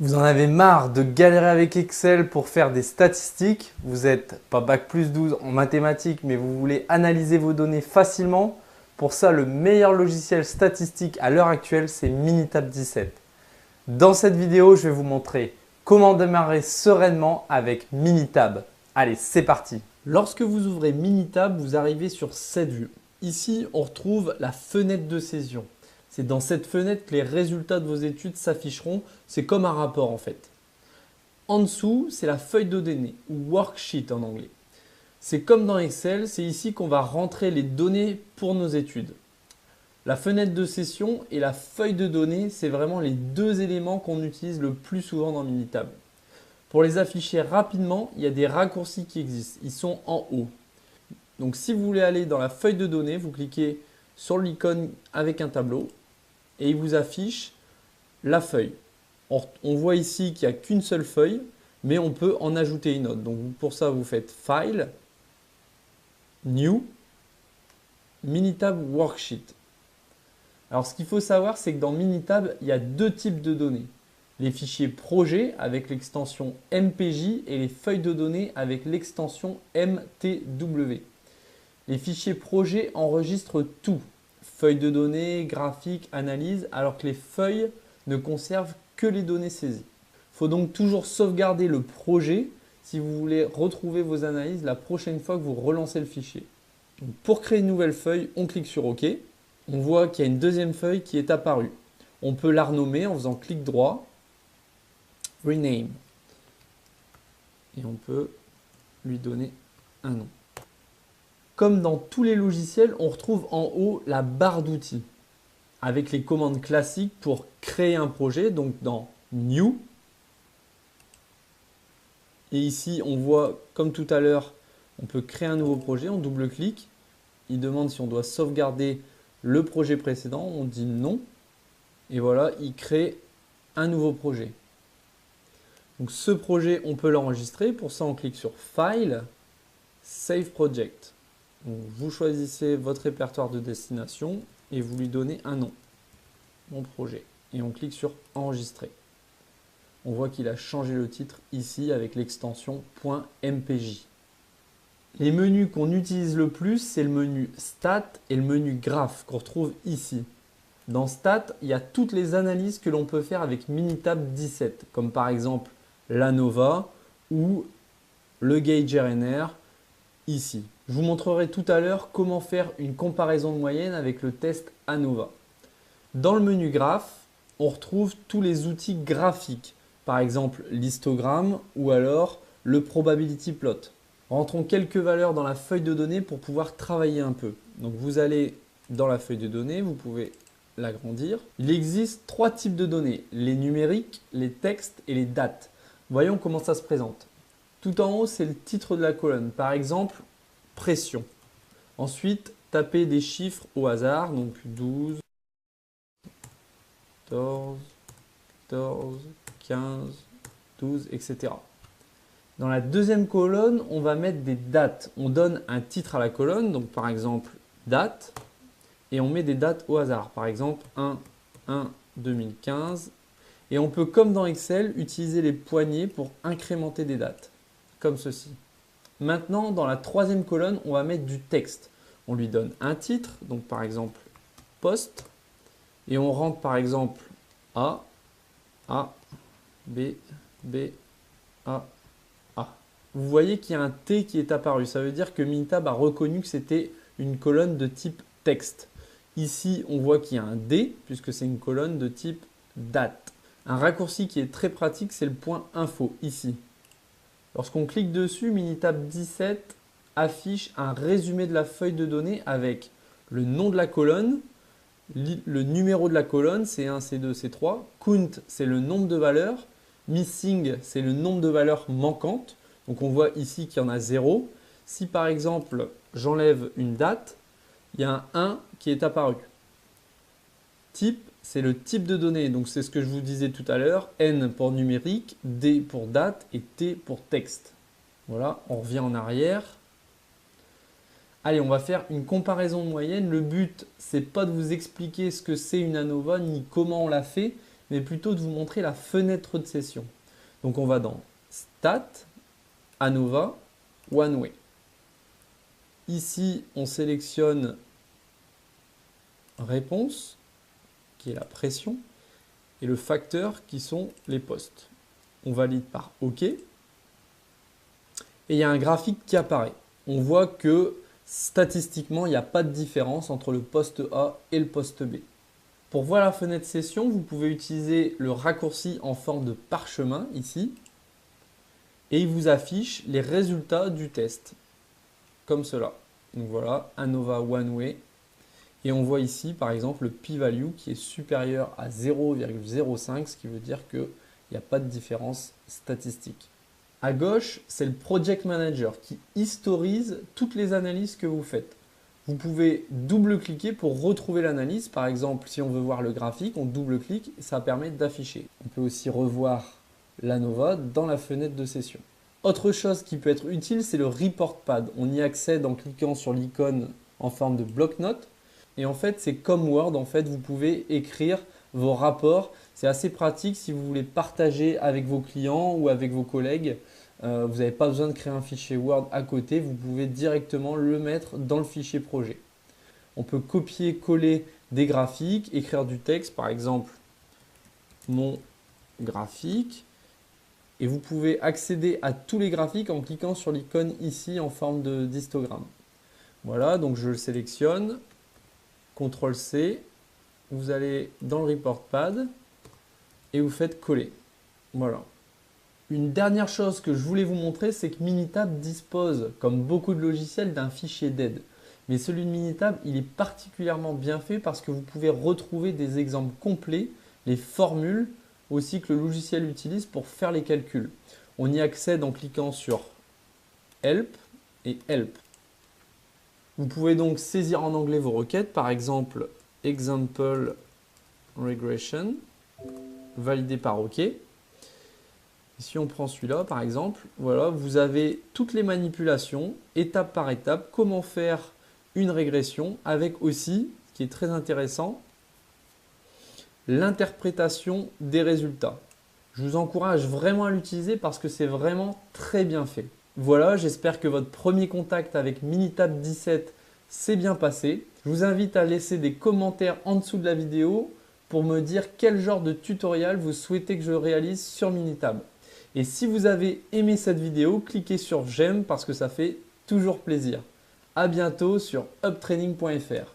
Vous en avez marre de galérer avec Excel pour faire des statistiques, vous n'êtes pas bac+12 en mathématiques mais vous voulez analyser vos données facilement. Pour ça, le meilleur logiciel statistique à l'heure actuelle, c'est Minitab 17. Dans cette vidéo, je vais vous montrer comment démarrer sereinement avec Minitab. Allez, c'est parti! Lorsque vous ouvrez Minitab, vous arrivez sur cette vue. Ici, on retrouve la fenêtre de session. C'est dans cette fenêtre que les résultats de vos études s'afficheront. C'est comme un rapport en fait. En dessous, c'est la feuille de données ou worksheet en anglais. C'est comme dans Excel, c'est ici qu'on va rentrer les données pour nos études. La fenêtre de session et la feuille de données, c'est vraiment les deux éléments qu'on utilise le plus souvent dans Minitab. Pour les afficher rapidement, il y a des raccourcis qui existent. Ils sont en haut. Donc si vous voulez aller dans la feuille de données, vous cliquez sur l'icône avec un tableau et il vous affiche la feuille. On voit ici qu'il n'y a qu'une seule feuille, mais on peut en ajouter une autre. Donc pour ça, vous faites File, New, Minitab Worksheet. Alors ce qu'il faut savoir, c'est que dans Minitab, il y a deux types de données. Les fichiers projets avec l'extension MPJ et les feuilles de données avec l'extension MTW. Les fichiers projets enregistrent tout. Feuilles de données, graphiques, analyse, alors que les feuilles ne conservent que les données saisies. Il faut donc toujours sauvegarder le projet si vous voulez retrouver vos analyses la prochaine fois que vous relancez le fichier. Donc pour créer une nouvelle feuille, on clique sur OK. On voit qu'il y a une deuxième feuille qui est apparue. On peut la renommer en faisant clic droit, Rename. Et on peut lui donner un nom. Comme dans tous les logiciels, on retrouve en haut la barre d'outils avec les commandes classiques pour créer un projet. Donc dans New. Et ici, on voit comme tout à l'heure, on peut créer un nouveau projet. On double-clique. Il demande si on doit sauvegarder le projet précédent. On dit non. Et voilà, il crée un nouveau projet. Donc ce projet, on peut l'enregistrer. Pour ça, on clique sur File, Save Project. Donc, vous choisissez votre répertoire de destination et vous lui donnez un nom, mon projet. Et on clique sur Enregistrer. On voit qu'il a changé le titre ici avec l'extension .mpj. Les menus qu'on utilise le plus, c'est le menu Stat et le menu Graph qu'on retrouve ici. Dans Stat, il y a toutes les analyses que l'on peut faire avec Minitab 17, comme par exemple l'ANOVA ou le Gauge RNR ici. Je vous montrerai tout à l'heure comment faire une comparaison de moyenne avec le test ANOVA. Dans le menu Graph, on retrouve tous les outils graphiques, par exemple l'histogramme ou alors le probability plot. Rentrons quelques valeurs dans la feuille de données pour pouvoir travailler un peu. Donc vous allez dans la feuille de données, vous pouvez l'agrandir. Il existe trois types de données, les numériques, les textes et les dates. Voyons comment ça se présente. Tout en haut, c'est le titre de la colonne. Par exemple, pression. Ensuite, tapez des chiffres au hasard, donc 12, 14, 15, 12, etc. Dans la deuxième colonne, on va mettre des dates. On donne un titre à la colonne, donc par exemple date, et on met des dates au hasard. Par exemple 1/1/2015. Et on peut, comme dans Excel, utiliser les poignées pour incrémenter des dates, comme ceci. Maintenant, dans la troisième colonne, on va mettre du texte. On lui donne un titre, donc par exemple poste, et on rentre par exemple A, B, A. Vous voyez qu'il y a un T qui est apparu. Ça veut dire que Minitab a reconnu que c'était une colonne de type texte. Ici, on voit qu'il y a un D, puisque c'est une colonne de type date. Un raccourci qui est très pratique, c'est le point info, ici. Lorsqu'on clique dessus, Minitab 17 affiche un résumé de la feuille de données avec le nom de la colonne, le numéro de la colonne, C1, C2, C3, count, c'est le nombre de valeurs, missing, c'est le nombre de valeurs manquantes. Donc on voit ici qu'il y en a 0. Si par exemple, j'enlève une date, il y a un 1 qui est apparu. Type, c'est le type de données, donc c'est ce que je vous disais tout à l'heure, N pour numérique, D pour date et T pour texte. Voilà, on revient en arrière. Allez, on va faire une comparaison de moyenne. Le but, c'est pas de vous expliquer ce que c'est une ANOVA ni comment on l'a fait, mais plutôt de vous montrer la fenêtre de session. Donc on va dans Stat, ANOVA, One Way. Ici, on sélectionne Réponse, qui est la pression, et le facteur, qui sont les postes. On valide par OK. Et il y a un graphique qui apparaît. On voit que statistiquement, il n'y a pas de différence entre le poste A et le poste B. Pour voir la fenêtre session, vous pouvez utiliser le raccourci en forme de parchemin ici. Et il vous affiche les résultats du test. Comme cela. Donc voilà, ANOVA One Way. Et on voit ici par exemple le p-value qui est supérieur à 0,05, ce qui veut dire qu'il n'y a pas de différence statistique. À gauche, c'est le Project Manager qui historise toutes les analyses que vous faites. Vous pouvez double-cliquer pour retrouver l'analyse. Par exemple, si on veut voir le graphique, on double-clique et ça permet d'afficher. On peut aussi revoir l'ANOVA dans la fenêtre de session. Autre chose qui peut être utile, c'est le Report Pad. On y accède en cliquant sur l'icône en forme de bloc-notes. Et en fait, c'est comme Word. En fait, vous pouvez écrire vos rapports. C'est assez pratique si vous voulez partager avec vos clients ou avec vos collègues. Vous n'avez pas besoin de créer un fichier Word à côté. Vous pouvez directement le mettre dans le fichier projet. On peut copier-coller des graphiques, écrire du texte, par exemple, mon graphique. Et vous pouvez accéder à tous les graphiques en cliquant sur l'icône ici en forme d'histogramme. Voilà, donc je le sélectionne. CTRL-C. Vous allez dans le Report Pad et vous faites coller. Voilà. Une dernière chose que je voulais vous montrer, c'est que Minitab dispose, comme beaucoup de logiciels, d'un fichier d'aide. Mais celui de Minitab, il est particulièrement bien fait parce que vous pouvez retrouver des exemples complets, les formules aussi que le logiciel utilise pour faire les calculs. On y accède en cliquant sur Help et Help. Vous pouvez donc saisir en anglais vos requêtes, par exemple Example Regression, validé par OK. Et si on prend celui-là, par exemple, voilà, vous avez toutes les manipulations, étape par étape, comment faire une régression, avec aussi, ce qui est très intéressant, l'interprétation des résultats. Je vous encourage vraiment à l'utiliser parce que c'est vraiment très bien fait. Voilà, j'espère que votre premier contact avec Minitab 17 s'est bien passé. Je vous invite à laisser des commentaires en dessous de la vidéo pour me dire quel genre de tutoriel vous souhaitez que je réalise sur Minitab. Et si vous avez aimé cette vidéo, cliquez sur j'aime parce que ça fait toujours plaisir. À bientôt sur uptraining.fr.